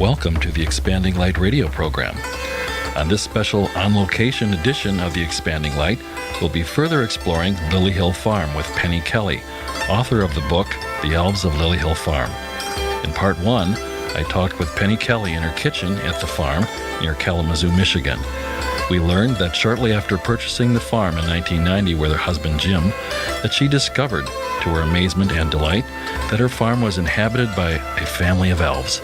Welcome to the Expanding Light radio program. On this special on-location edition of the Expanding Light, we'll be further exploring Lily Hill Farm with Penny Kelly, author of the book, The Elves of Lily Hill Farm. In part one, I talked with Penny Kelly in her kitchen at the farm near Kalamazoo, Michigan. We learned that shortly after purchasing the farm in 1990 with her husband Jim, that she discovered, to her amazement and delight, that her farm was inhabited by a family of elves.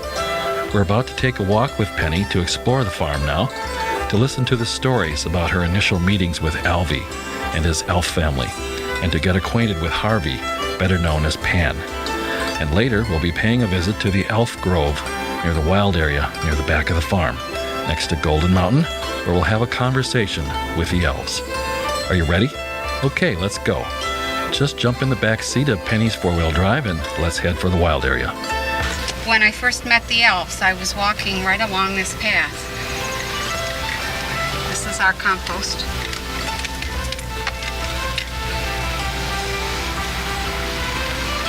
We're about to take a walk with Penny to explore the farm now, to listen to the stories about her initial meetings with Alvy and his elf family, and to get acquainted with Harvey, better known as Pan. And later, we'll be paying a visit to the Elf Grove near the wild area near the back of the farm, next to Golden Mountain, where we'll have a conversation with the elves. Are you ready? Okay, let's go. Just jump in the back seat of Penny's four-wheel drive and let's head for the wild area. When I first met the elves, I was walking right along this path. This is our compost.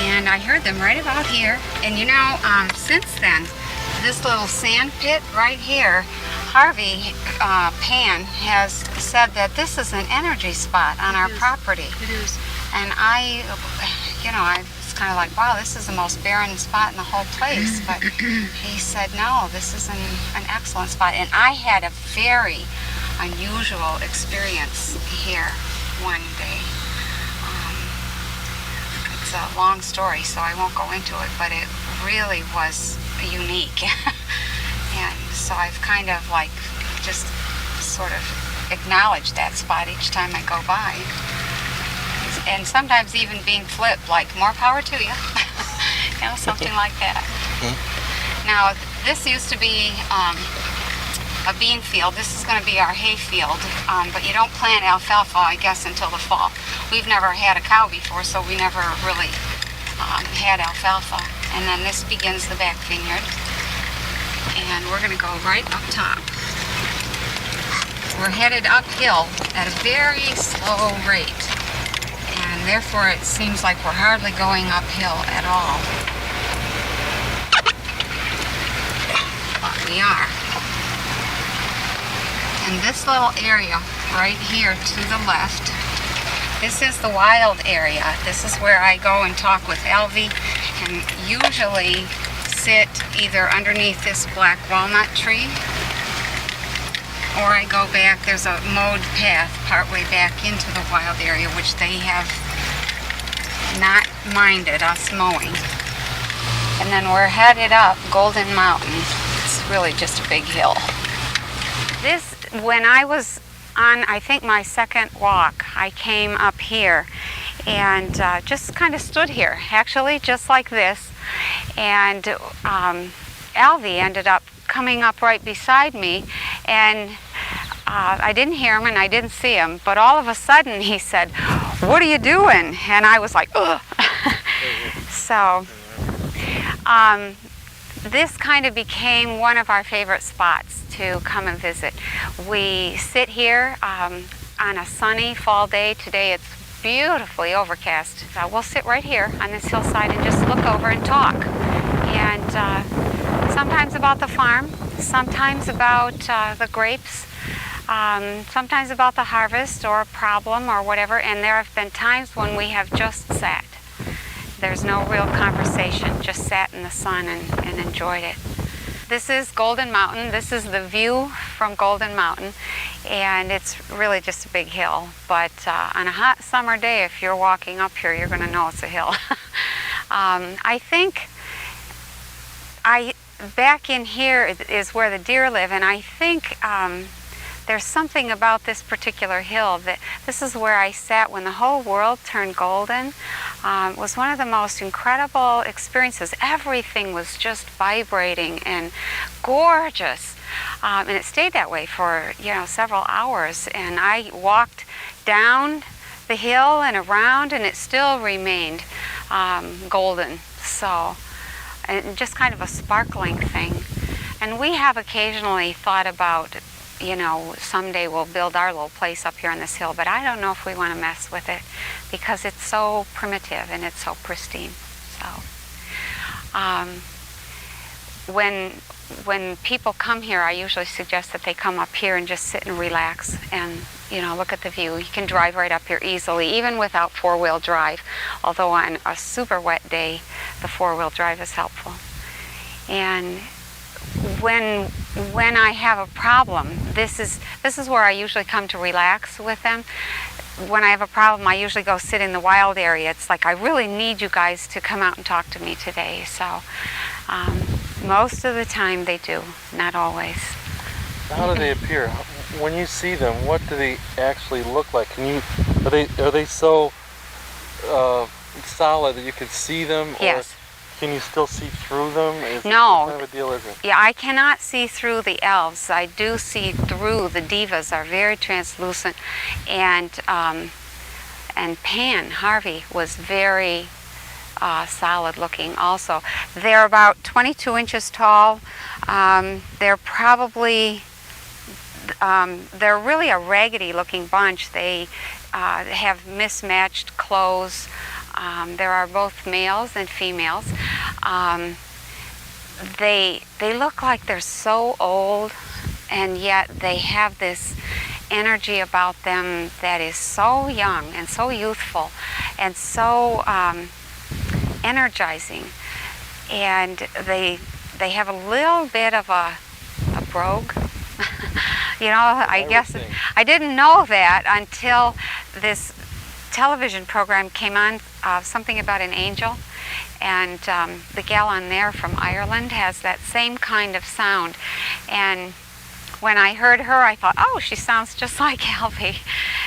And I heard them right about here. And you know, since then, this little sand pit right here, Harvey Pan has said that this is an energy spot on our property. It is. And I was kind of like, wow, this is the most barren spot in the whole place. But he said, no, this is an excellent spot. And I had a very unusual experience here one day. It's a long story, so I won't go into it, but it really was unique. And so I've kind of like just sort of acknowledged that spot each time I go by. And sometimes even being flipped, like, more power to you. Something like that. Now, this used to be a bean field. This is going to be our hay field, but you don't plant alfalfa, I guess, until the fall. We've never had a cow before, so we never really had alfalfa. And then this begins the back vineyard. And we're going to go right up top. We're headed uphill at a very slow rate. And therefore it seems like we're hardly going uphill at all. But we are. And this little area right here to the left, this is the wild area. This is where I go and talk with Alvy and usually sit either underneath this black walnut tree, or I go back. There's a mowed path partway back into the wild area, which they have not minded us mowing. And then we're headed up Golden Mountain. It's really just a big hill. This, when I was on, I think, my second walk, I came up here and just kind of stood here, actually, just like this. And Alvy ended up coming up right beside me, and I didn't hear him and I didn't see him, but all of a sudden he said, "What are you doing?" And I was like, ugh. So this kind of became one of our favorite spots to come and visit. We sit here on a sunny fall day. Today it's beautifully overcast. We'll sit right here on this hillside and just look over and talk. And sometimes about the farm, sometimes about the grapes, sometimes about the harvest or a problem or whatever. And there have been times when we have just sat. There's no real conversation, just sat in the sun and enjoyed it. This is Golden Mountain. This is the view from Golden Mountain, and it's really just a big hill. But on a hot summer day, if you're walking up here, you're going to know it's a hill. I think back in here is where the deer live, and I think there's something about this particular hill that this is where I sat when the whole world turned golden. It was one of the most incredible experiences. Everything was just vibrating and gorgeous, and it stayed that way for several hours. And I walked down the hill and around, and it still remained golden. So, and just kind of a sparkling thing. And we have occasionally thought about, someday we'll build our little place up here on this hill, but I don't know if we want to mess with it because it's so primitive and it's so pristine. So when people come here, I usually suggest that they come up here and just sit and relax and, look at the view. You can drive right up here easily, even without four-wheel drive, although on a super wet day, the four-wheel drive is helpful. And when I have a problem, this is where I usually come to relax with them. When I have a problem, I usually go sit in the wild area. It's like, I really need you guys to come out and talk to me today. So most of the time they do, not always. How do they appear? When you see them, what do they actually look like? Are they so solid that you can see them? Yes. Or can you still see through them? No. What kind of a deal is it? Yeah, I cannot see through the elves. I do see through. The divas are very translucent, and Pan Harvey was very solid looking also. They're about 22 inches tall. They're probably they're really a raggedy looking bunch. They have mismatched clothes. There are both males and females. They look like they're so old, and yet they have this energy about them that is so young and so youthful and so energizing. And they have a little bit of a brogue. I guess I didn't know that until this television program came on, something about an angel, and the gal on there from Ireland has that same kind of sound. And when I heard her, I thought, oh, she sounds just like Alfie.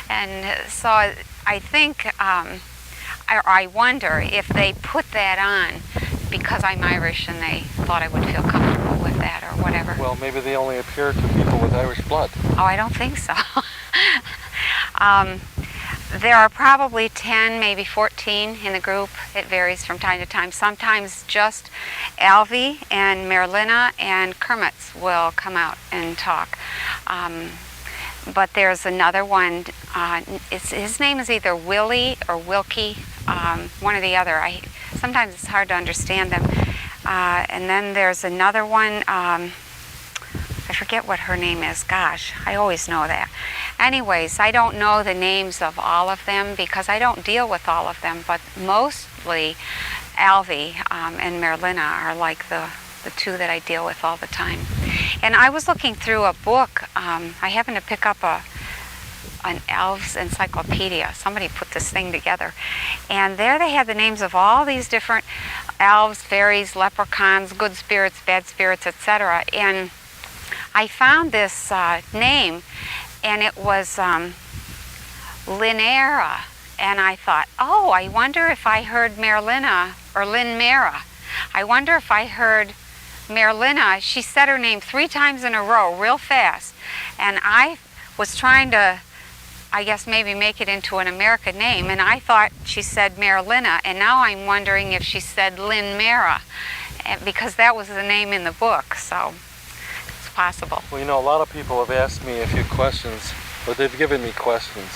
And so I think, I wonder if they put that on because I'm Irish and they thought I would feel comfortable with that or whatever. Well, maybe they only appear to people with Irish blood. Oh, I don't think so. There are probably 10, maybe 14 in the group. It varies from time to time. Sometimes just Alvy and Merlina and Kermit's will come out and talk. But there's another one. His name is either Willie or Wilkie, one or the other. Sometimes it's hard to understand them. And then there's another one. I forget what her name is. Gosh, I always know that. Anyways, I don't know the names of all of them because I don't deal with all of them, but mostly Alvy and Merlina are like the two that I deal with all the time. And I was looking through a book. I happened to pick up an elves encyclopedia. Somebody put this thing together. And there they had the names of all these different elves, fairies, leprechauns, good spirits, bad spirits, etc. And I found this name, and it was Linera. And I thought, oh, I wonder if I heard Merlina or Linmera. I wonder if I heard Merlina. She said her name 3 times in a row, real fast. And I was trying to, I guess, maybe make it into an American name. And I thought she said Merlina. And now I'm wondering if she said Linmera, because that was the name in the book. So it's possible. Well, a lot of people have asked me a few questions, or they've given me questions.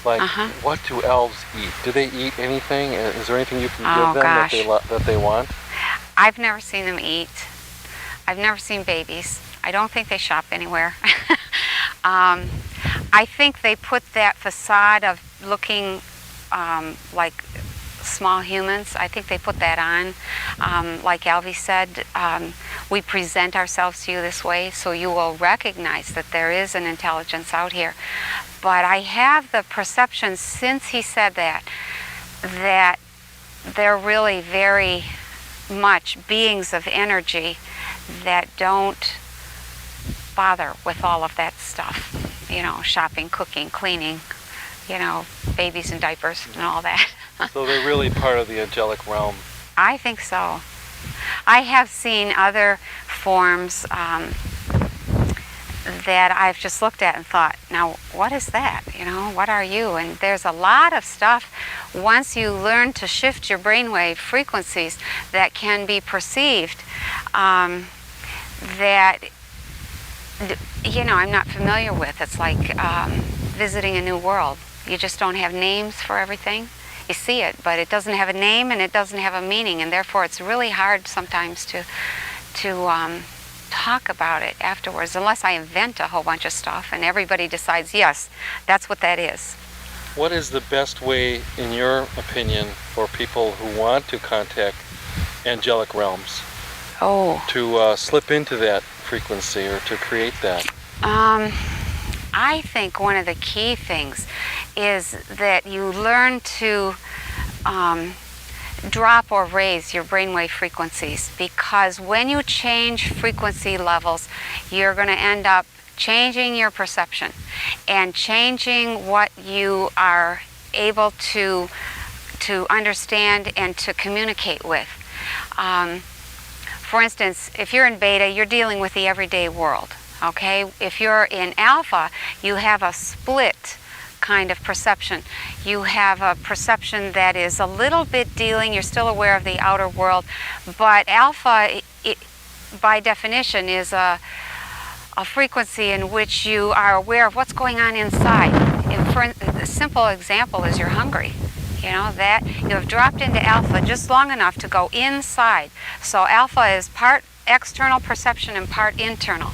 Like, what do elves eat? Do they eat anything? Is there anything you can give them that they want? I've never seen them eat. I've never seen babies. I don't think they shop anywhere. I think they put that facade of looking like small humans. I think they put that on. Like Alvy said, we present ourselves to you this way so you will recognize that there is an intelligence out here. But I have the perception since he said that they're really very much beings of energy that don't bother with all of that stuff. Shopping, cooking, cleaning, babies in diapers and all that. So they're really part of the angelic realm. I think so. I have seen other forms that I've just looked at and thought, now what is that? What are you? And there's a lot of stuff once you learn to shift your brainwave frequencies that can be perceived that I'm not familiar with. It's like visiting a new world. You just don't have names for everything. You see it, but it doesn't have a name and it doesn't have a meaning, and therefore it's really hard sometimes to talk about it afterwards, unless I invent a whole bunch of stuff and everybody decides, yes, that's what that is. What is the best way, in your opinion, for people who want to contact angelic realms to slip into that frequency or to create that? I think one of the key things is that you learn to drop or raise your brainwave frequencies, because when you change frequency levels, you're going to end up changing your perception and changing what you are able to understand and to communicate with. For instance, if you're in beta, you're dealing with the everyday world. Okay? If you're in alpha, you have a split kind of perception. You have a perception that is a little bit dealing, you're still aware of the outer world, but alpha, by definition, is a frequency in which you are aware of what's going on inside. And for a simple example is you're hungry. You know, that you have dropped into alpha just long enough to go inside. So alpha is part external perception and part internal.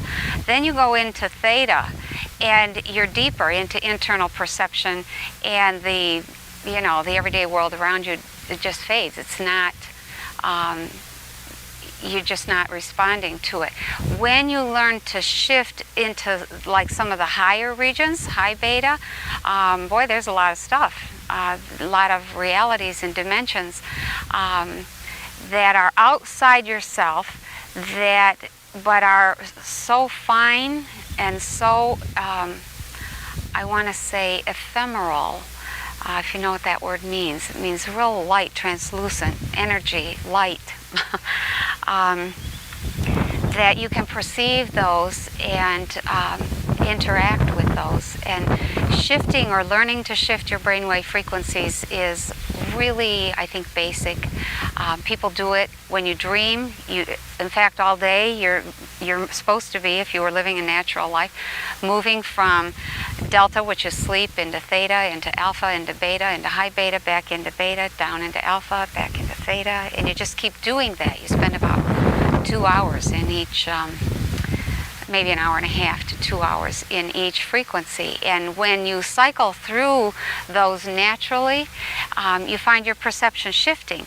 Then you go into theta, and you're deeper into internal perception, and the everyday world around you, it just fades. It's not, you're just not responding to it. When you learn to shift into like some of the higher regions, high beta, boy, there's a lot of stuff, a lot of realities and dimensions that are outside yourself, but are so fine and so, I want to say, ephemeral, if you know what that word means. It means real light, translucent, energy, light. That you can perceive those and interact with those. And shifting or learning to shift your brainwave frequencies is really, I think, basic. People do it when you dream. In fact, all day you're supposed to be, if you were living a natural life, moving from delta, which is sleep, into theta, into alpha, into beta, into high beta, back into beta, down into alpha, back into theta, and you just keep doing that. You spend about 2 hours in each, maybe an hour and a half to 2 hours in each frequency. And when you cycle through those naturally, you find your perception shifting.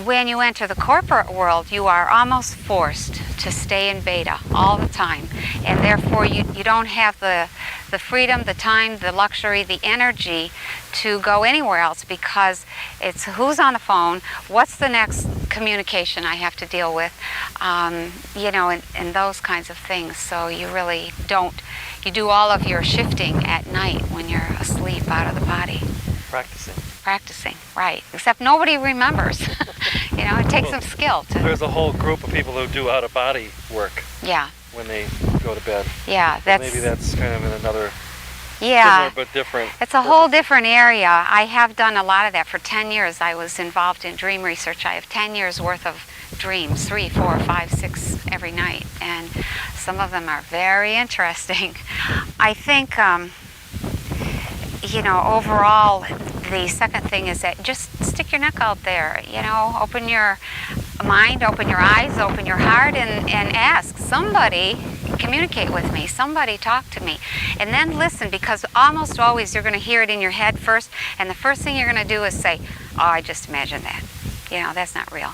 When you enter the corporate world, you are almost forced to stay in beta all the time, and therefore you don't have the freedom, the time, the luxury, the energy to go anywhere else, because it's who's on the phone, what's the next communication I have to deal with, and those kinds of things. So you really don't, you do all of your shifting at night when you're asleep out of the body. Practicing, right. Except nobody remembers. It takes some skill to... There's a whole group of people who do out-of-body work. Yeah. When they go to bed. Yeah, so maybe that's kind of in another... Yeah. Similar but different. It's a whole different area. I have done a lot of that. For 10 years I was involved in dream research. I have 10 years worth of dreams, 3, 4, 5, 6 every night. And some of them are very interesting. I think, overall, the second thing is that just stick your neck out there, open your mind, open your eyes, open your heart, and ask somebody, communicate with me, somebody talk to me, and then listen, because almost always you're going to hear it in your head first, and the first thing you're going to do is say, oh, I just imagined that. That's not real.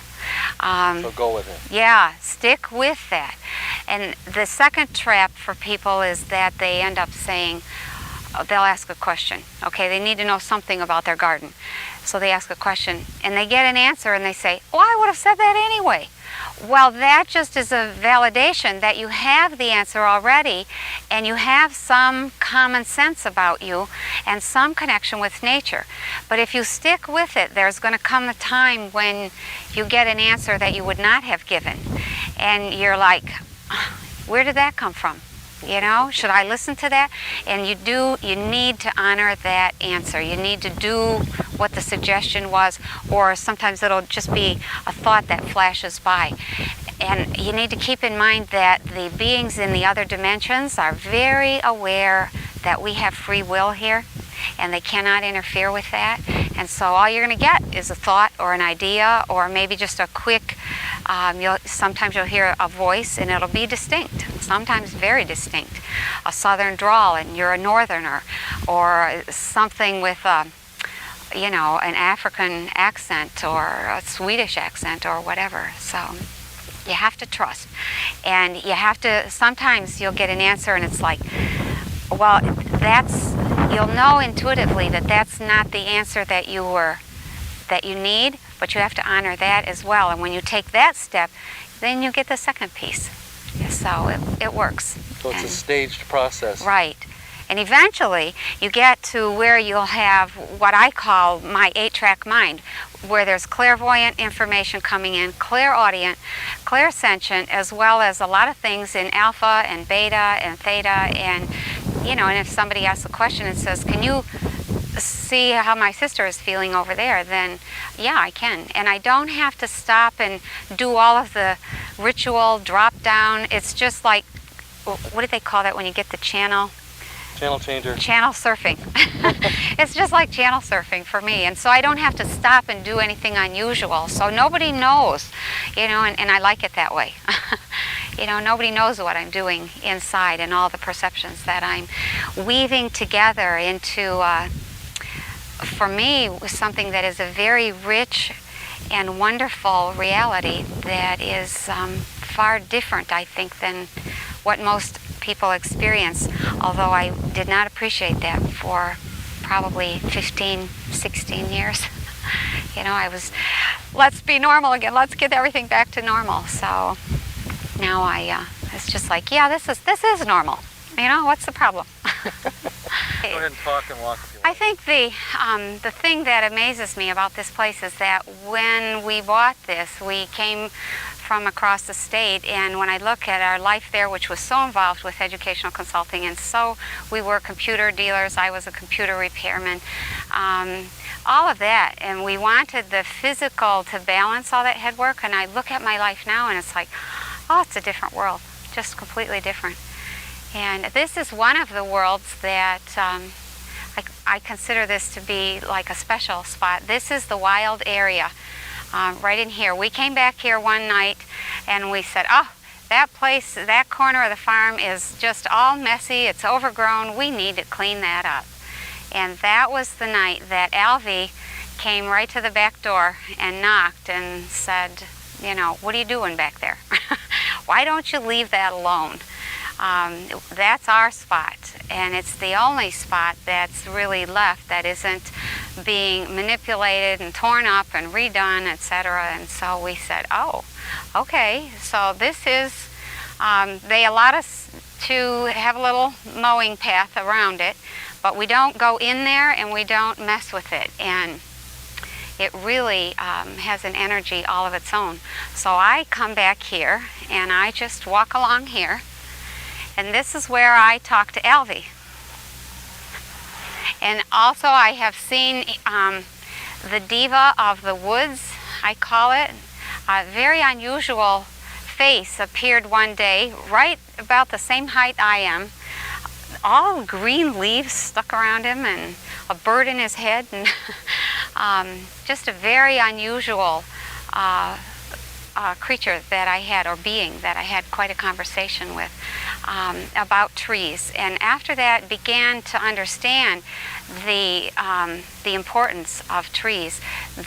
So go with it. Yeah, stick with that. And the second trap for people is that they end up saying, they'll ask a question. Okay, they need to know something about their garden. So they ask a question, and they get an answer, and they say, oh, I would have said that anyway. Well, that just is a validation that you have the answer already, and you have some common sense about you and some connection with nature. But if you stick with it, there's going to come a time when you get an answer that you would not have given. And you're like, where did that come from? Should I listen to that? And you need to honor that answer. You need to do what the suggestion was, or sometimes it'll just be a thought that flashes by. And you need to keep in mind that the beings in the other dimensions are very aware that we have free will here, and they cannot interfere with that. And so all you're going to get is a thought or an idea, or maybe just a quick Sometimes you'll hear a voice and it'll be distinct, sometimes very distinct. A southern drawl and you're a northerner, or something with an African accent or a Swedish accent or whatever. So you have to trust. And you have to, sometimes you'll get an answer and it's like, well, you'll know intuitively that that's not the answer that you need, but you have to honor that as well. And when you take that step, then you get the second piece. So it works. So it's a staged process. Right. And eventually you get to where you'll have what I call my 8-track mind, where there's clairvoyant information coming in, clairaudient, clairsentient, as well as a lot of things in alpha and beta and theta. And and if somebody asks a question and says, can you see how my sister is feeling over there, then yeah, I can. And I don't have to stop and do all of the ritual drop down. It's just like, what do they call that when you get the channel? Channel changer. Channel surfing. It's just like channel surfing for me. And so I don't have to stop and do anything unusual. So nobody knows, and I like it that way. Nobody knows what I'm doing inside and all the perceptions that I'm weaving together into, for me, something that is a very rich and wonderful reality that is far different, I think, than what most people experience, although I did not appreciate that for probably 15, 16 years. I was, let's be normal again, let's get everything back to normal. So now it's just like, yeah, this is normal. What's the problem? Go ahead and talk and walk. I think the thing that amazes me about this place is that when we bought this, we came from across the state, and when I look at our life there, which was so involved with educational consulting, and so we were computer dealers, I was a computer repairman, all of that, and we wanted the physical to balance all that head work, and I look at my life now and it's like, oh, it's a different world, just completely different. And this is one of the worlds that I consider this to be like a special spot. This is the wild area. Right in here. We came back here one night and we said, oh, that place, that corner of the farm is just all messy, it's overgrown, we need to clean that up. And that was the night that Alvy came right to the back door and knocked and said, what are you doing back there? Why don't you leave that alone? That's our spot, and it's the only spot that's really left that isn't being manipulated and torn up and redone, etc. And so we said, oh, okay, so this is, they allowed us to have a little mowing path around it, but we don't go in there and we don't mess with it. And it really has an energy all of its own. So I come back here and I just walk along here. And this is where I talk to Alvy. And also I have seen the Diva of the woods, I call it. A very unusual face appeared one day, right about the same height I am. All green leaves stuck around him and a bird in his head. And just a very unusual creature that I had, or being that I had quite a conversation with about trees. And after that began to understand the importance of trees.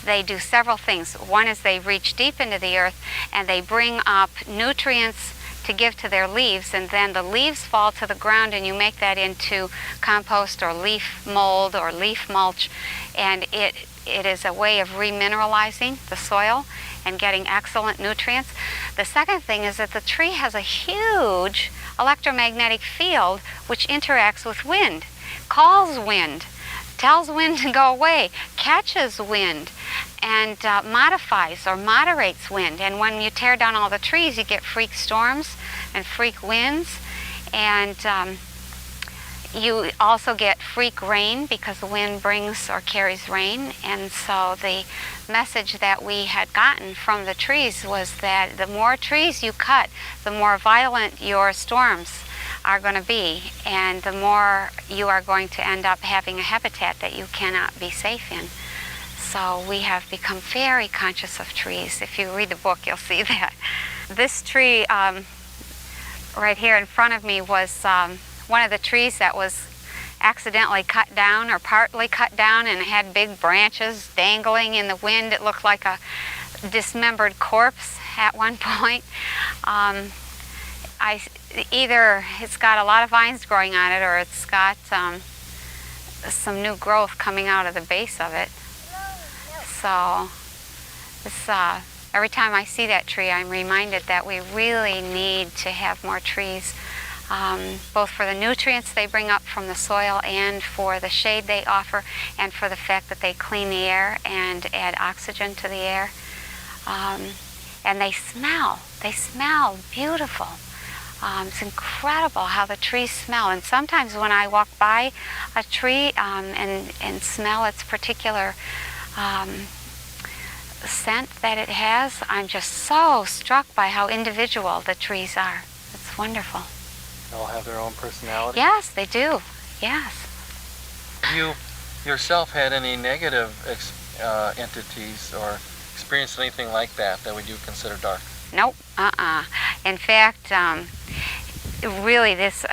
They do several things. One is they reach deep into the earth and they bring up nutrients to give to their leaves, and then the leaves fall to the ground and you make that into compost or leaf mold or leaf mulch, and it is a way of remineralizing the soil and getting excellent nutrients. The second thing is that the tree has a huge electromagnetic field which interacts with wind, calls wind, tells wind to go away, catches wind, and modifies or moderates wind. And when you tear down all the trees, you get freak storms and freak winds, and you also get freak rain because the wind brings or carries rain. And so the message that we had gotten from the trees was that the more trees you cut, the more violent your storms are going to be, and the more you are going to end up having a habitat that you cannot be safe in. So we have become very conscious of trees. If you read the book, you'll see that. This tree right here in front of me was one of the trees that was accidentally cut down or partly cut down, and it had big branches dangling in the wind. It looked like a dismembered corpse at one point. Either it's got a lot of vines growing on it, or it's got some new growth coming out of the base of it. So it's, every time I see that tree, I'm reminded that we really need to have more trees, both for the nutrients they bring up from the soil and for the shade they offer, and for the fact that they clean the air and add oxygen to the air. And they smell beautiful. It's incredible how the trees smell. And sometimes when I walk by a tree and smell its particular scent that it has, I'm just so struck by how individual the trees are. It's wonderful. They all have their own personality? Yes, they do. Yes. Have you yourself had any negative entities or experienced anything like that would you consider dark? Nope. In fact, really this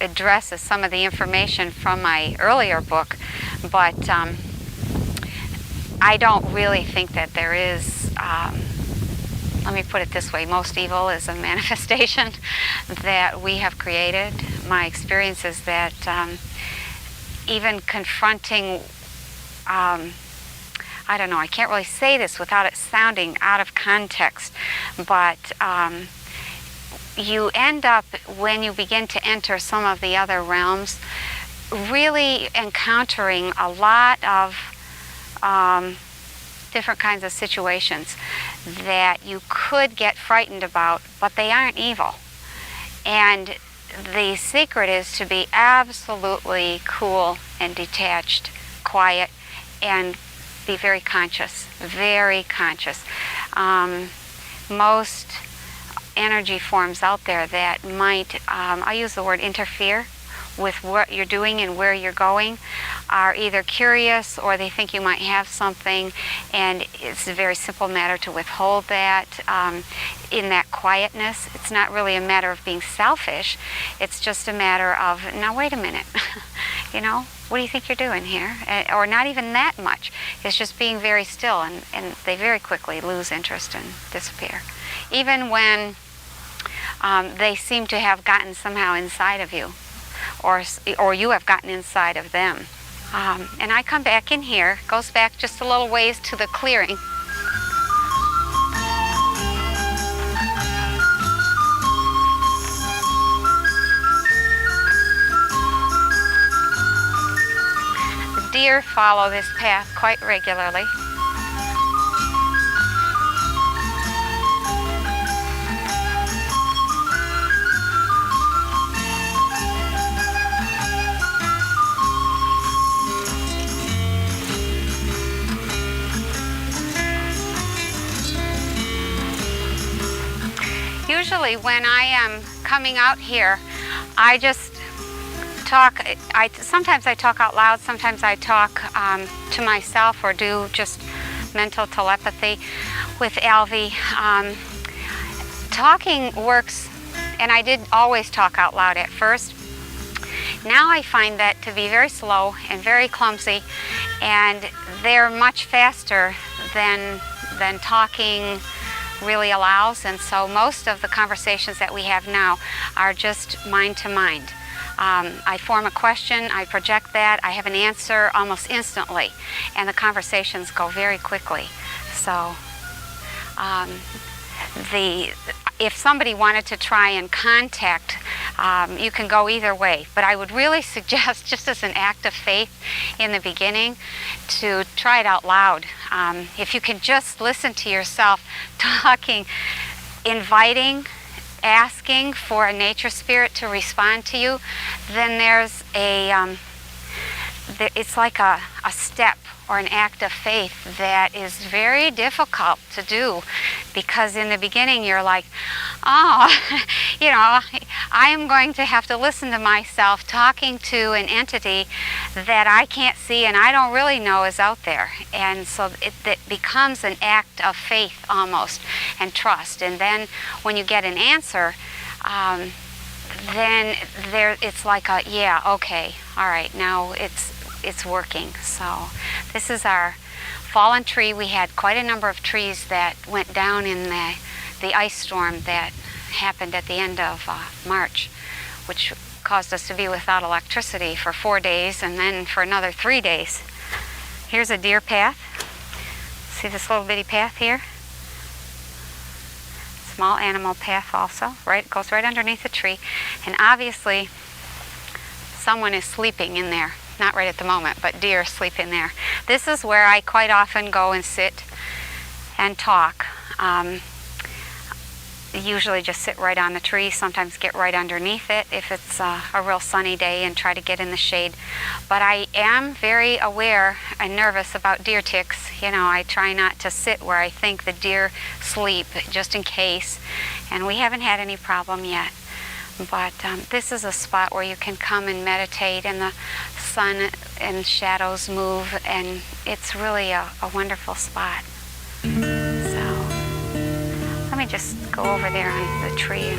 addresses some of the information from my earlier book, but I don't really think that there is, let me put it this way, most evil is a manifestation that we have created. My experience is that even confronting, I don't know, I can't really say this without it sounding out of context, but you end up, when you begin to enter some of the other realms, really encountering a lot of different kinds of situations that you could get frightened about, but they aren't evil. And the secret is to be absolutely cool and detached, quiet, and be very conscious, very conscious. Most energy forms out there that might, I use the word interfere with what you're doing and where you're going, are either curious or they think you might have something, and it's a very simple matter to withhold that in that quietness. It's not really a matter of being selfish, it's just a matter of, now wait a minute, you know, what do you think you're doing here? Or not even that much. It's just being very still, and they very quickly lose interest and disappear. Even when they seem to have gotten somehow inside of you, or you have gotten inside of them. And I come back in here, goes back just a little ways to the clearing. The deer follow this path quite regularly. Usually when I am coming out here, I just talk. Sometimes I talk out loud, sometimes I talk to myself or do just mental telepathy with Alvy. Talking works, and I did always talk out loud at first. Now I find that to be very slow and very clumsy, and they're much faster than talking really allows, and so most of the conversations that we have now are just mind to mind. I form a question, I project that, I have an answer almost instantly, and the conversations go very quickly. So if somebody wanted to try and contact, you can go either way, but I would really suggest, just as an act of faith in the beginning, to try it out loud. If you can just listen to yourself talking, inviting, asking for a nature spirit to respond to you, then there's it's like a step or an act of faith that is very difficult to do, Because in the beginning you're like, oh, you know, I am going to have to listen to myself talking to an entity that I can't see and I don't really know is out there. And so it becomes an act of faith almost, and trust. And then when you get an answer, then it's like a, yeah, okay, all right, now it's working. So this is our fallen tree. We had quite a number of trees that went down in the ice storm that happened at the end of March, which caused us to be without electricity for 4 days and then for another 3 days. Here's a deer path. See this little bitty path here? Small animal path also. Right, goes right underneath the tree. And obviously someone is sleeping in there. Not right at the moment, but deer sleep in there. This is where I quite often go and sit and talk. Usually just sit right on the tree, sometimes get right underneath it if it's a real sunny day and try to get in the shade. But I am very aware and nervous about deer ticks. You know, I try not to sit where I think the deer sleep just in case. And we haven't had any problem yet. But this is a spot where you can come and meditate, and the sun and shadows move, and it's really a wonderful spot. So let me just go over there on the tree.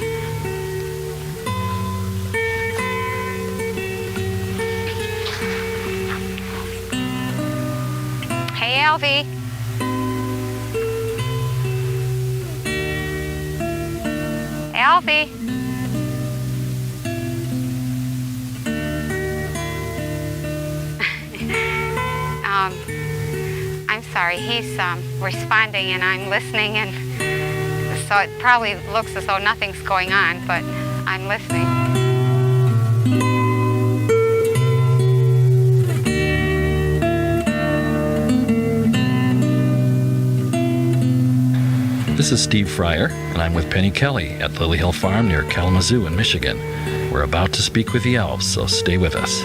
Hey, Alvy. Alvy. I'm sorry, he's responding and I'm listening, and so it probably looks as though nothing's going on, but I'm listening. This is Steve Fryer, and I'm with Penny Kelly at Lily Hill Farm near Kalamazoo in Michigan. We're about to speak with the elves, so stay with us.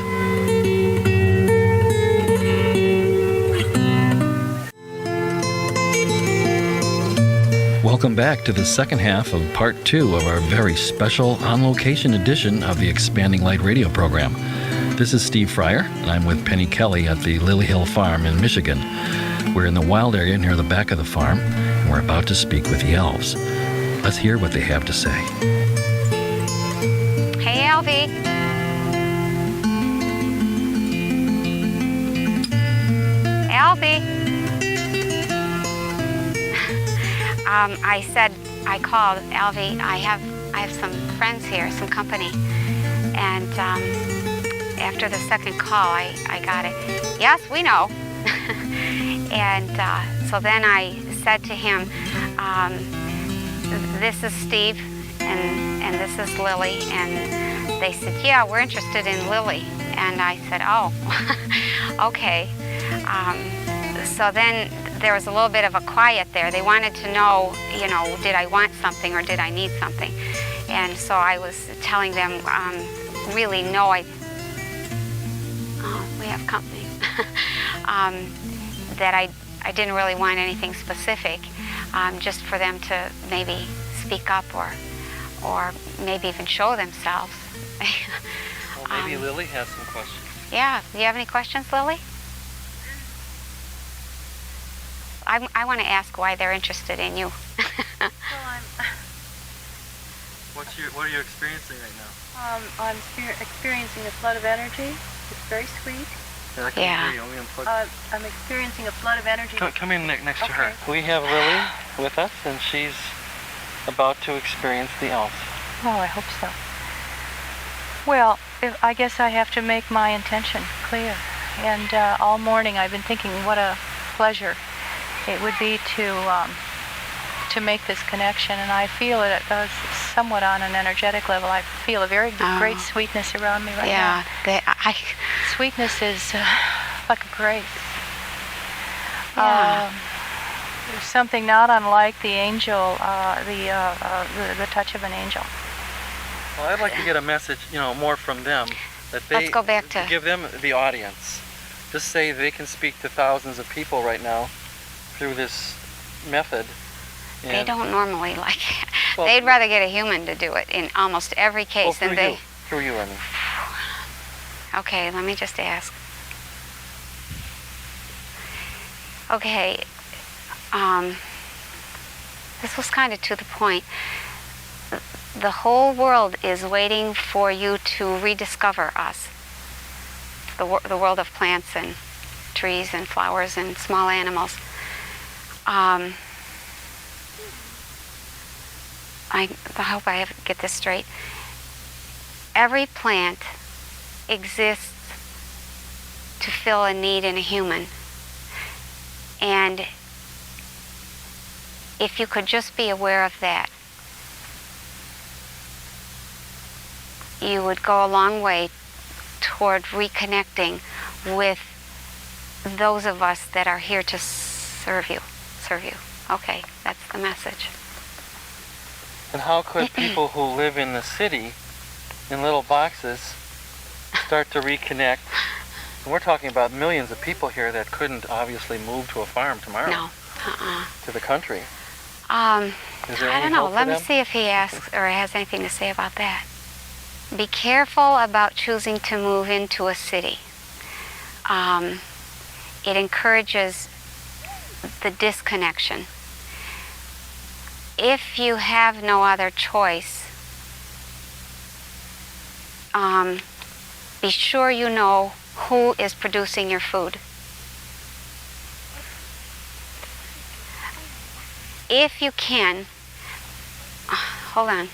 Welcome back to the second half of part 2 of our very special on-location edition of the Expanding Light radio program. This is Steve Fryer, and I'm with Penny Kelly at the Lily Hill Farm in Michigan. We're in the wild area near the back of the farm, and we're about to speak with the elves. Let's hear what they have to say. Hey, Alvy. Alvy. I called Alvy. I have some friends here, some company, and after the second call, I got it. Yes, we know. And so then I said to him, "This is Steve, and this is Lily," and they said, "Yeah, we're interested in Lily," and I said, "Oh, okay." So then there was a little bit of a quiet there. They wanted to know, you know, did I want something or did I need something? And so I was telling them, really, no, we have company. That I didn't really want anything specific, just for them to maybe speak up or maybe even show themselves. Well, maybe Lily has some questions. Yeah, do you have any questions, Lily? I want to ask why they're interested in you. What are you experiencing right now? I'm experiencing a flood of energy. It's very sweet. Yeah, I can hear you. Let me unplug. I'm experiencing a flood of energy. Come in next to her. We have Lily with us, and she's about to experience the elves. Oh, I hope so. Well, I guess I have to make my intention clear. And all morning I've been thinking what a pleasure it would be to make this connection, and I feel it somewhat on an energetic level. I feel a very great sweetness around me right now. Yeah, sweetness is like a grace. Yeah. There's something not unlike the angel, the touch of an angel. Well, I'd like to get a message, more from them. That they Let's go back to give them the audience. Just say they can speak to thousands of people right now through this method, They don't normally like it. Well, They'd rather get a human to do it in almost every case. Through you, I mean. Okay, let me just ask. Okay, this was kind of to the point. The whole world is waiting for you to rediscover us. The world of plants and trees and flowers and small animals. I hope I get this straight. Every plant exists to fill a need in a human. And if you could just be aware of that, you would go a long way toward reconnecting with those of us that are here to serve you. Okay, that's the message. And how could people who live in the city, in little boxes, start to reconnect? And we're talking about millions of people here that couldn't obviously move to a farm tomorrow. No. To the country. I don't know. Let me them? see if he asks or has anything to say about that. Be careful about choosing to move into a city. It encourages the disconnection. If you have no other choice, be sure you know who is producing your food. If you can, hold on.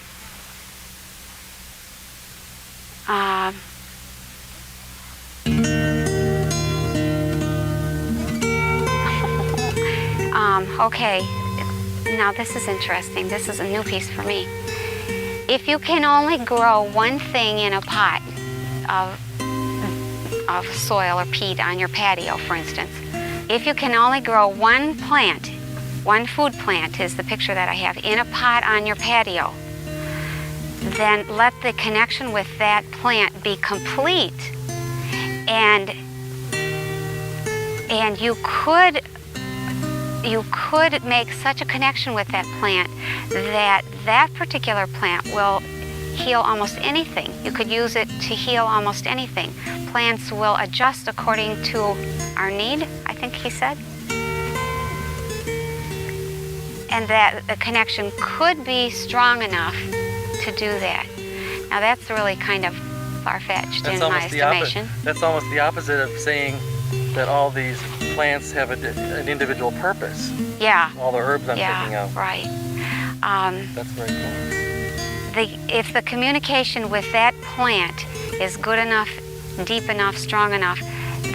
Okay, now this is interesting. This is a new piece for me. If you can only grow one thing in a pot of soil or peat on your patio, for instance, if you can only grow one plant, one food plant is the picture that I have, in a pot on your patio, then let the connection with that plant be complete. And you could make such a connection with that plant that that particular plant will heal almost anything. You could use it to heal almost anything. Plants will adjust according to our need, I think he said. And that the connection could be strong enough to do that. Now that's really kind of far-fetched in my estimation. That's almost the opposite of saying that all these plants have an individual purpose. Yeah. All the herbs I'm picking out. Right. That's very cool. If the communication with that plant is good enough, deep enough, strong enough,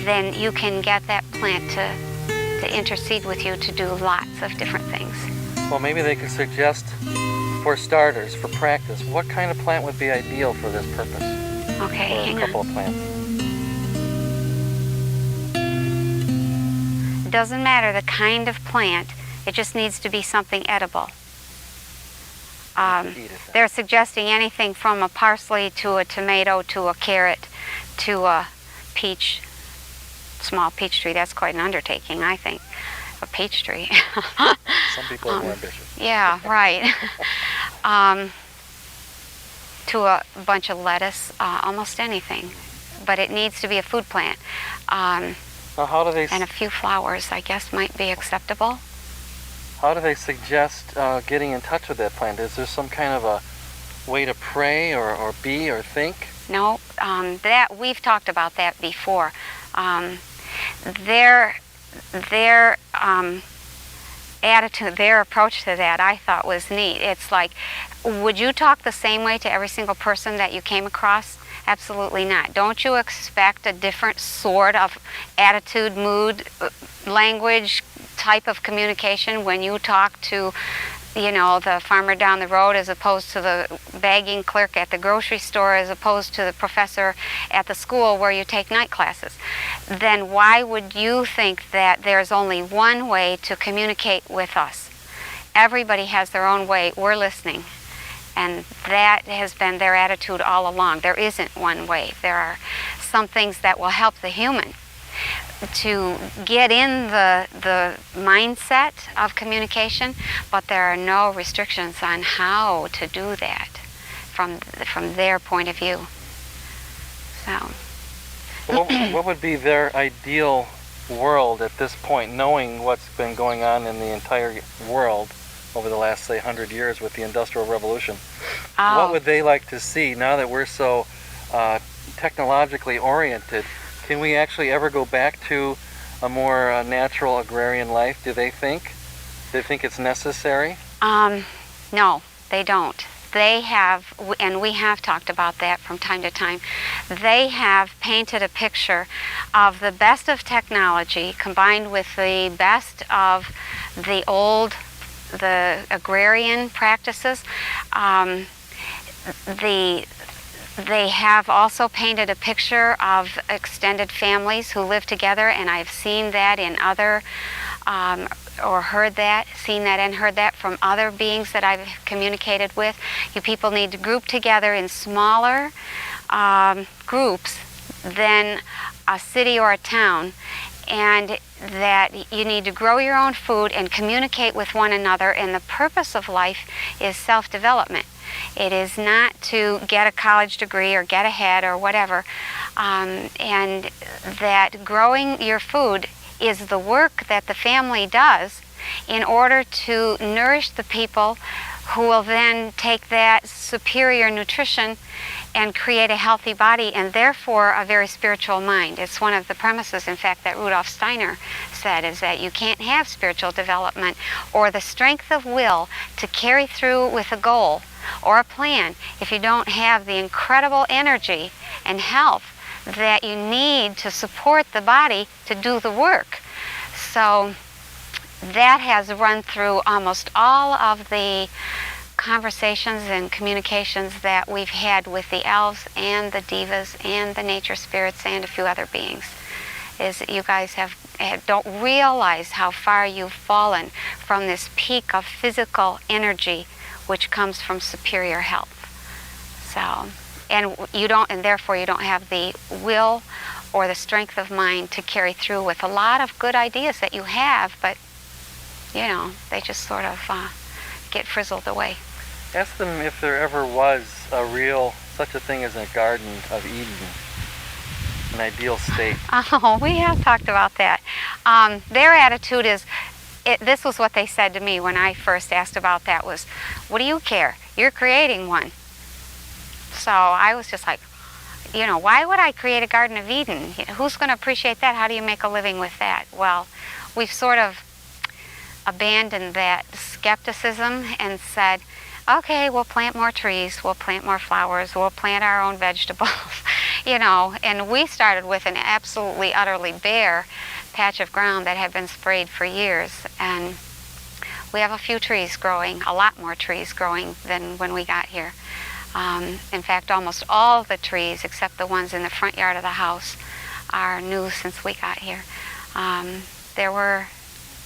then you can get that plant to intercede with you to do lots of different things. Well, maybe they could suggest, for starters, for practice, what kind of plant would be ideal for this purpose? Okay, hang on. A couple of plants. Doesn't matter the kind of plant, it just needs to be something edible. They're suggesting anything from a parsley to a tomato to a carrot to a peach, small peach tree. That's quite an undertaking, I think. A peach tree. Some people are more ambitious. Yeah, right. To a bunch of lettuce, almost anything. But it needs to be a food plant. Now, how do they... And a few flowers, I guess, might be acceptable. How do they suggest getting in touch with that plant? Is there some kind of a way to pray or be or think? No, that we've talked about that before. Their attitude, their approach to that, I thought was neat. It's like, would you talk the same way to every single person that you came across? Absolutely not. Don't you expect a different sort of attitude, mood, language, type of communication when you talk to, you know, the farmer down the road as opposed to the bagging clerk at the grocery store as opposed to the professor at the school where you take night classes? Then why would you think that there's only one way to communicate with us? Everybody has their own way. We're listening. And that has been their attitude all along. There isn't one way. There are some things that will help the human. get in the mindset of communication, but there are no restrictions on how to do that from their point of view. So, what would be their ideal world at this point, knowing what's been going on in the entire world over the last, say, 100 years with the Industrial Revolution? What would they like to see now that we're so technologically oriented? Can we actually ever go back to a more natural agrarian life, do they think? Do they think it's necessary? No, they don't. They have, and we have talked about that from time to time, they have painted a picture of the best of technology combined with the best of the agrarian practices. They have also painted a picture of extended families who live together, and I've seen that in other, or seen that and heard that from other beings that I've communicated with. You people need to group together in smaller groups than a city or a town, and that you need to grow your own food and communicate with one another, and the purpose of life is self-development. It is not to get a college degree or get ahead or whatever, and that growing your food is the work that the family does in order to nourish the people who will then take that superior nutrition and create a healthy body and therefore a very spiritual mind. It's one of the premises, in fact, that Rudolf Steiner said, is that you can't have spiritual development or the strength of will to carry through with a goal or a plan if you don't have the incredible energy and health that you need to support the body to do the work. So that has run through almost all of the conversations and communications that we've had with the elves and the divas and the nature spirits and a few other beings, is that you guys don't realize how far you've fallen from this peak of physical energy which comes from superior health. So, and therefore you don't have the will or the strength of mind to carry through with a lot of good ideas that you have, but they just sort of get frizzled away. Ask them if there ever was such a thing as a Garden of Eden, an ideal state. Oh, we have talked about that. Their attitude is, this was what they said to me when I first asked about that was, what do you care? You're creating one. So I was just like, why would I create a Garden of Eden? Who's going to appreciate that? How do you make a living with that? Well, we've sort of abandoned that skepticism and said, okay, we'll plant more trees, we'll plant more flowers, we'll plant our own vegetables, and we started with an absolutely, utterly bare patch of ground that had been sprayed for years, and we have a few trees growing, a lot more trees growing than when we got here. In fact, almost all the trees, except the ones in the front yard of the house, are new since we got here. There were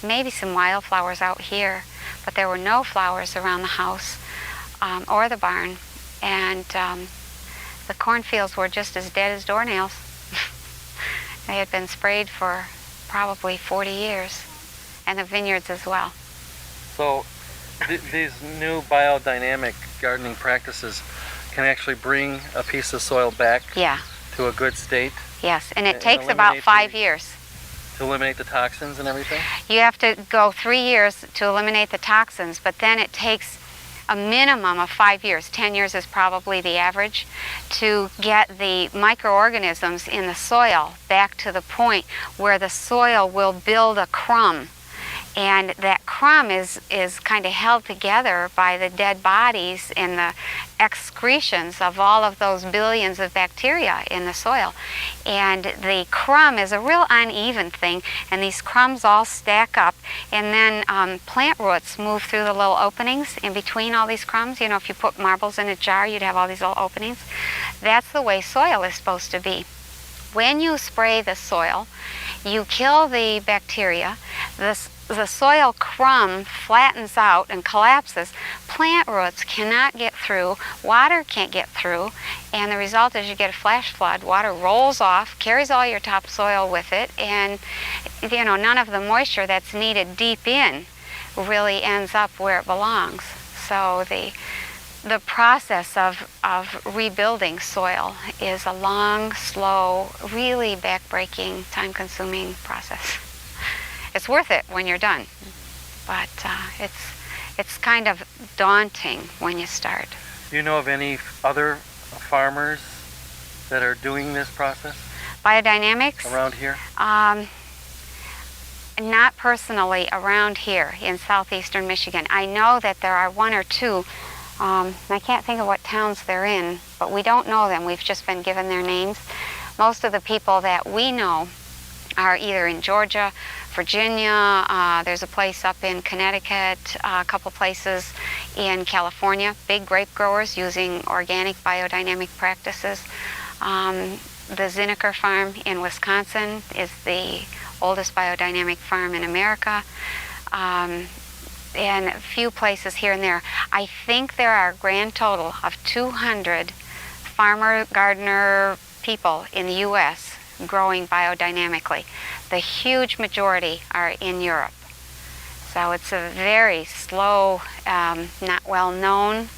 maybe some wildflowers out here, but there were no flowers around the house or the barn, and the cornfields were just as dead as doornails. They had been sprayed for probably 40 years, and the vineyards as well. So these new biodynamic gardening practices can actually bring a piece of soil back to a good state? Yes, and it takes about 5 years. To eliminate the toxins and everything? You have to go 3 years to eliminate the toxins, but then it takes a minimum of 5 years. 10 years is probably the average to get the microorganisms in the soil back to the point where the soil will build a crumb. And that crumb is kind of held together by the dead bodies and the excretions of all of those billions of bacteria in the soil. And the crumb is a real uneven thing, and these crumbs all stack up, and then plant roots move through the little openings in between all these crumbs. If you put marbles in a jar, you'd have all these little openings. That's the way soil is supposed to be. When you spray the soil, you kill the bacteria. The soil crumb flattens out and collapses. Plant roots cannot get through, water can't get through, And the result is you get a flash flood. Water rolls off, carries all your topsoil with it, and none of the moisture that's needed deep in really ends up where it belongs. So the process of rebuilding soil is a long, slow, really back-breaking, time-consuming process. It's worth it when you're done, but it's kind of daunting when you start. Do you know of any other farmers that are doing this process? Biodynamics? Around here? Not personally around here in southeastern Michigan. I know that there are one or two. I can't think of what towns they're in, but we don't know them. We've just been given their names. Most of the people that we know are either in Georgia, Virginia, there's a place up in Connecticut, a couple places in California, big grape growers using organic biodynamic practices. The Zinnecker farm in Wisconsin is the oldest biodynamic farm in America. And a few places here and there. I think there are a grand total of 200 farmer gardener people in the U.S. growing biodynamically. The huge majority are in Europe. So it's a very slow, not well known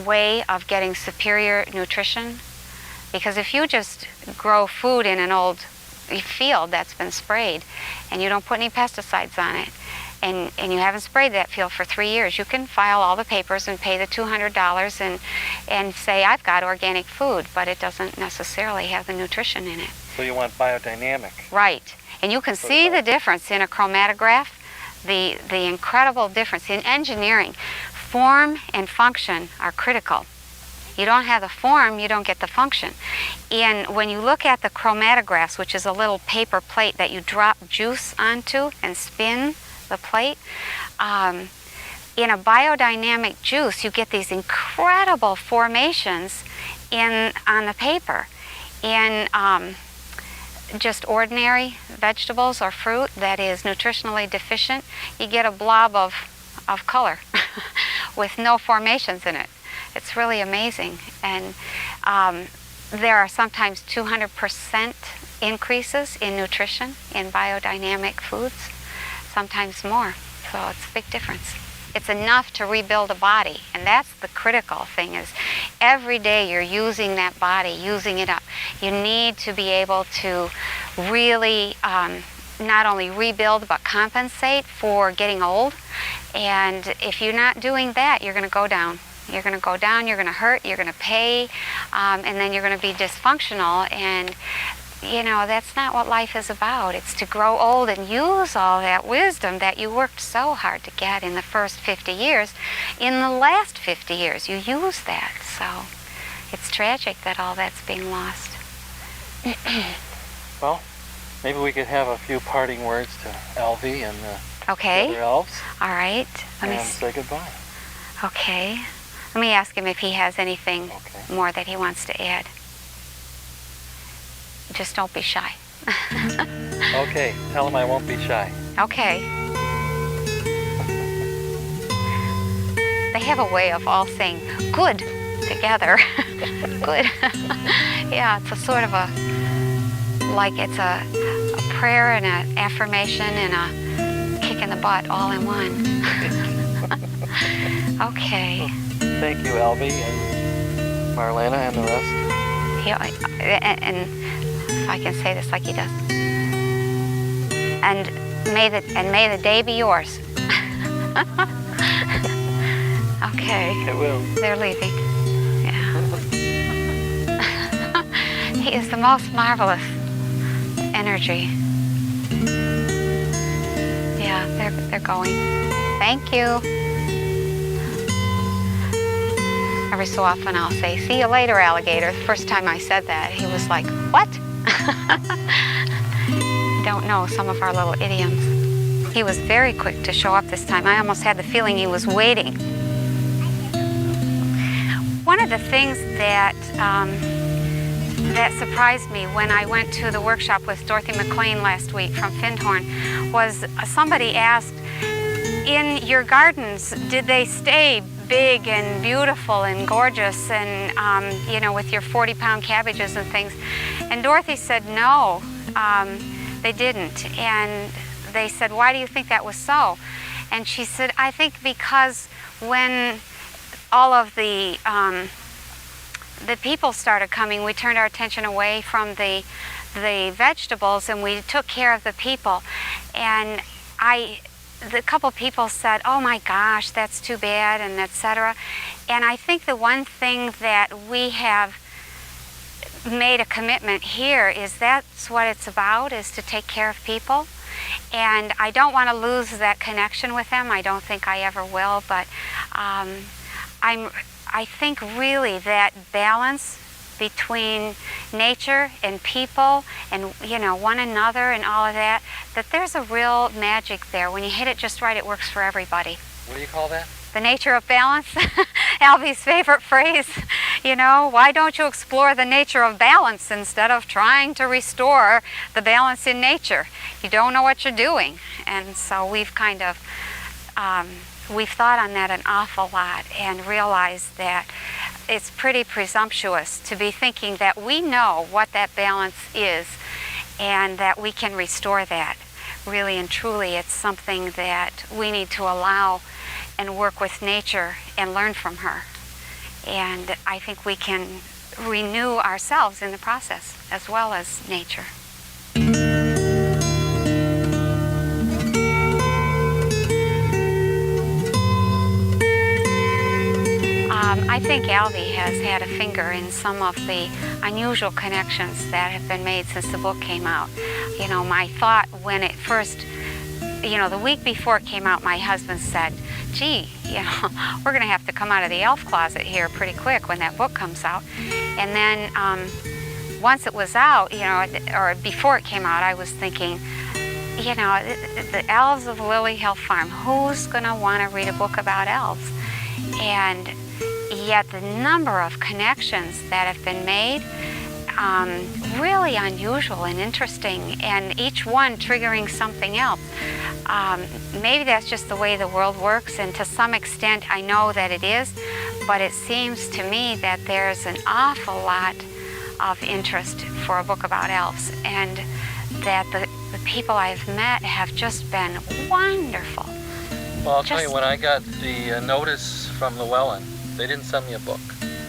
way of getting superior nutrition. Because if you just grow food in an old field that's been sprayed and you don't put any pesticides on it, and you haven't sprayed that field for 3 years, you can file all the papers and pay the $200 and say, I've got organic food, but it doesn't necessarily have the nutrition in it. So you want biodynamic. Right. And you can see the difference in a chromatograph, the incredible difference. In engineering, form and function are critical. You don't have the form, you don't get the function. And when you look at the chromatographs, which is a little paper plate that you drop juice onto and spin the plate, in a biodynamic juice, you get these incredible formations on the paper. In just ordinary vegetables or fruit that is nutritionally deficient, you get a blob of color with no formations in it. It's really amazing. And there are sometimes 200% increases in nutrition in biodynamic foods, sometimes more. So it's a big difference. It's enough to rebuild a body, and that's the critical thing, is every day you're using that body, using it up. You need to be able to really not only rebuild but compensate for getting old. And if you're not doing that, you're going to go down. You're going to go down, you're going to hurt, you're going to pay, and then you're going to be dysfunctional. And that's not what life is about. It's to grow old and use all that wisdom that you worked so hard to get in the first 50 years. In the last 50 years, you use that. So it's tragic that all that's being lost. Well, maybe we could have a few parting words to Alvy and the other elves. All right. Let me say goodbye. Okay. Let me ask him if he has anything more that he wants to add. Just don't be shy. Okay, tell him I won't be shy. Okay. They have a way of all saying good together. Good. Yeah, it's a sort of it's a prayer and an affirmation and a kick in the butt all in one. Okay. Thank you, Alvy and Marlena and the rest. And if I can say this like he does. And may the day be yours. Okay. It will. They're leaving. Yeah. He is the most marvelous energy. Yeah, they're going. Thank you. Every so often I'll say, see you later, alligator. The first time I said that, he was like, what? Don't know some of our little idioms. He was very quick to show up this time. I almost had the feeling he was waiting. One of the things that surprised me when I went to the workshop with Dorothy McLean last week from Findhorn was somebody asked, in your gardens, did they stay big and beautiful and gorgeous and, you know, with your 40-pound cabbages and things. And Dorothy said no, they didn't. And they said, why do you think that was so? And she said, I think because when all of the people started coming, we turned our attention away from the vegetables and we took care of the people. And the couple people said, oh my gosh, that's too bad, and etc. And I think the one thing that we have made a commitment here is that's what it's about, is to take care of people. And I don't want to lose that connection with them. I don't think I ever will, but I think really that balance between nature and people and, you know, one another and all of that, that there's a real magic there. When you hit it just right, it works for everybody. What do you call that? The nature of balance. Alvy's favorite phrase. You know, why don't you explore the nature of balance instead of trying to restore the balance in nature? You don't know what you're doing. And so we've kind of, we've thought on that an awful lot and realized that it's pretty presumptuous to be thinking that we know what that balance is and that we can restore that. Really and truly, it's something that we need to allow and work with nature and learn from her. And I think we can renew ourselves in the process as well as nature. I think Alvy has had a finger in some of the unusual connections that have been made since the book came out. You know, my thought when it first, you know, the week before it came out, my husband said, gee, you know, we're going to have to come out of the elf closet here pretty quick when that book comes out. And then once it was out, you know, or before it came out, I was thinking, you know, the elves of Lily Hill Farm, who's going to want to read a book about elves? And yet the number of connections that have been made, really unusual and interesting, and each one triggering something else. Maybe that's just the way the world works, and to some extent I know that it is, but it seems to me that there's an awful lot of interest for a book about elves, and that the people I've met have just been wonderful. Well, I'll tell you, when I got the notice from Llewellyn, they didn't send me a book.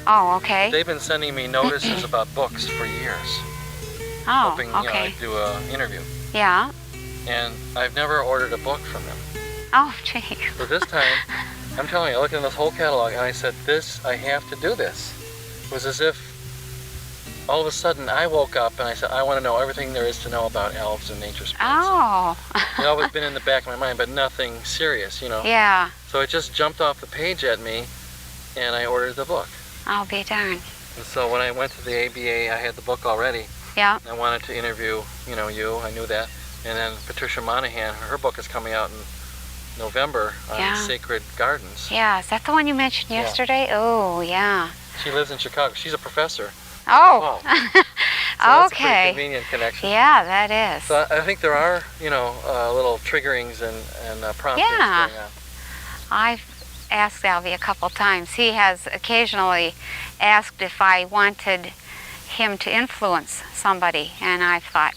Oh, okay. They've been sending me notices about books for years. Oh, hoping, okay. I'd do an interview. Yeah. And I've never ordered a book from them. Oh, gee. So this time, I'm telling you, I looked in this whole catalog and I said, I have to do this. It was as if all of a sudden I woke up and I said, I want to know everything there is to know about elves and nature spirits. Oh. It's always been in the back of my mind, but nothing serious, you know. Yeah. So it just jumped off the page at me, and I ordered the book. I'll be darned. And so when I went to the ABA, I had the book already. Yeah. I wanted to interview, you, I knew that. And then Patricia Monahan, her book is coming out in November on Sacred Gardens. Yeah, is that the one you mentioned yesterday? Yeah. Oh, yeah. She lives in Chicago. She's a professor. Oh. So that's okay. a pretty convenient connection. Yeah, that is. So I think there are, little triggerings and promptings going on. I've asked Alvy a couple times. He has occasionally asked if I wanted him to influence somebody, and I thought,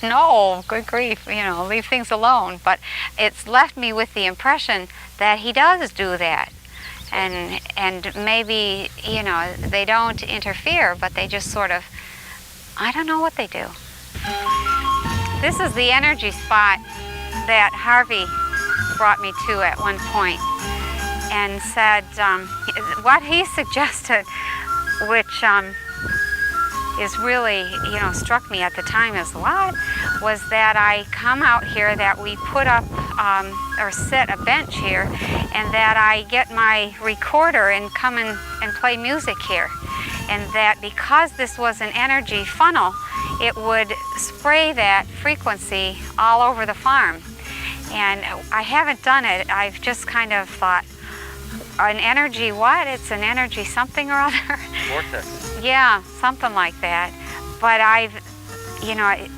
no, good grief, leave things alone. But it's left me with the impression that he does do that. And maybe, they don't interfere, but they just sort of, I don't know what they do. This is the energy spot that Harvey brought me to at one point and said, what he suggested, which is really, struck me at the time as what, was that I come out here, that we put up or set a bench here, and that I get my recorder and come and play music here. And that because this was an energy funnel, it would spray that frequency all over the farm. And I haven't done it. I've just kind of thought, an energy what? It's an energy something or other. Vortex. Yeah, something like that. But I've,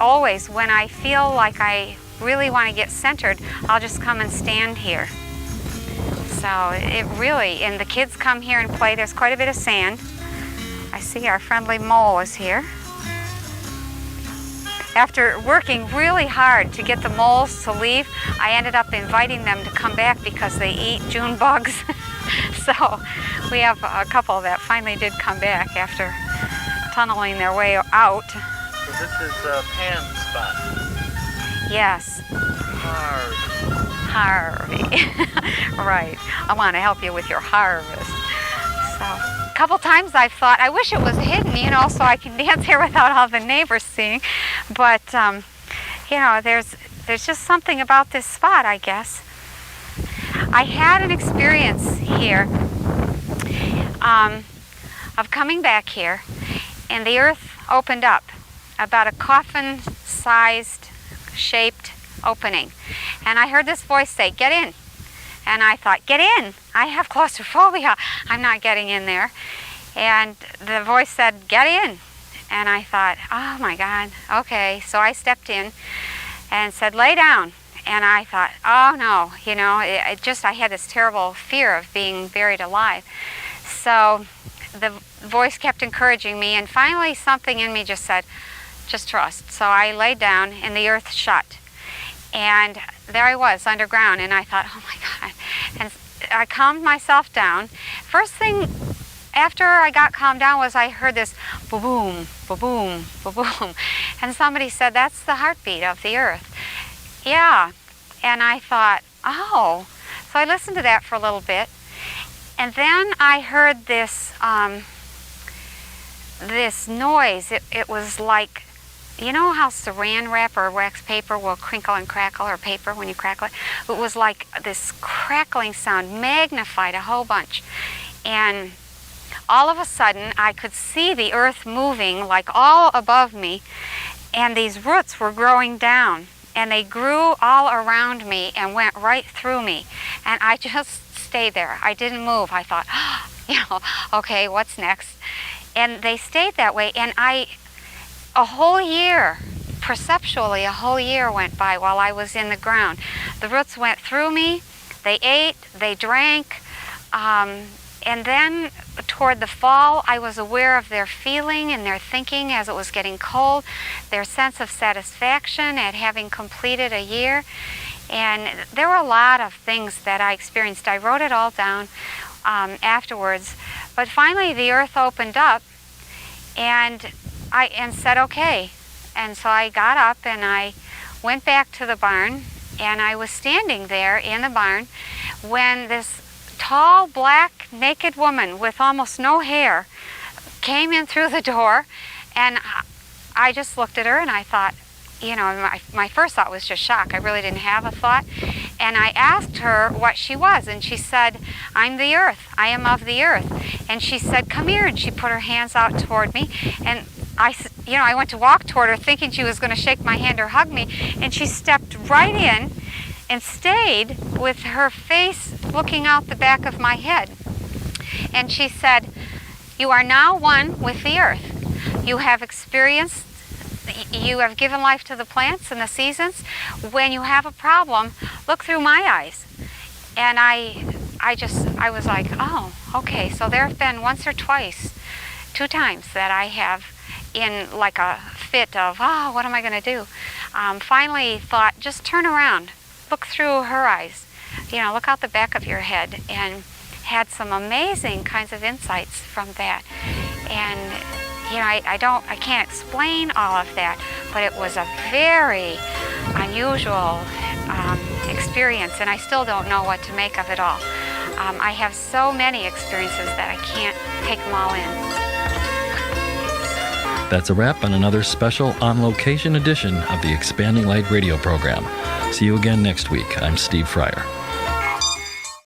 always when I feel like I really want to get centered, I'll just come and stand here. So it really, and the kids come here and play. There's quite a bit of sand. I see our friendly mole is here. After working really hard to get the moles to leave, I ended up inviting them to come back because they eat June bugs. So we have a couple that finally did come back after tunneling their way out. So this is Pan's spot. Yes. Harvey. Right. I want to help you with your harvest. So a couple times I've thought, I wish it was hidden, so I can dance here without all the neighbors seeing. But, there's just something about this spot, I guess. I had an experience here of coming back here, and the earth opened up, about a coffin-sized, shaped opening. And I heard this voice say, "Get in." And I thought, get in. I have claustrophobia. I'm not getting in there. And the voice said, "Get in." And I thought, oh my God, okay. So I stepped in and said, "Lay down." And I thought, oh no, I had this terrible fear of being buried alive. So the voice kept encouraging me, and finally something in me just said, just trust. So I laid down and the earth shut. And there I was underground, and I thought, oh my God. And I calmed myself down. First thing after I got calmed down was I heard this ba-boom, ba-boom, ba-boom. And somebody said, "That's the heartbeat of the earth." Yeah. And I thought, oh. So I listened to that for a little bit. And then I heard this this noise. It was like, you know how saran wrap or wax paper will crinkle and crackle, or paper when you crackle it? It was like this crackling sound, magnified a whole bunch. And all of a sudden, I could see the earth moving like all above me, and these roots were growing down, and they grew all around me and went right through me. And I just stayed there. I didn't move. I thought, okay, what's next? And they stayed that way, and a whole year, perceptually, a whole year went by while I was in the ground. The roots went through me, they ate, they drank, and then toward the fall, I was aware of their feeling and their thinking as it was getting cold, their sense of satisfaction at having completed a year. And there were a lot of things that I experienced. I wrote it all down afterwards. But finally, the earth opened up, and said, okay. And so I got up and I went back to the barn, and I was standing there in the barn when this tall, black, naked woman with almost no hair came in through the door, and I just looked at her and I thought, my first thought was just shock. I really didn't have a thought. And I asked her what she was, and she said, "I'm the earth. I am of the earth." And she said, "Come here." And she put her hands out toward me, and I went to walk toward her thinking she was going to shake my hand or hug me, and she stepped right in and stayed with her face looking out the back of my head. And she said, "You are now one with the earth. You have given life to the plants and the seasons. When you have a problem, look through my eyes." And I was like, oh, okay. So there have been once or twice, 2 times that I have, in like a fit of, what am I going to do? Finally thought, just turn around, look through her eyes, look out the back of your head, and had some amazing kinds of insights from that. And I can't explain all of that, but it was a very unusual experience, and I still don't know what to make of it all. I have so many experiences that I can't take them all in. That's a wrap on another special on-location edition of the Expanding Light radio program. See you again next week. I'm Steve Fryer.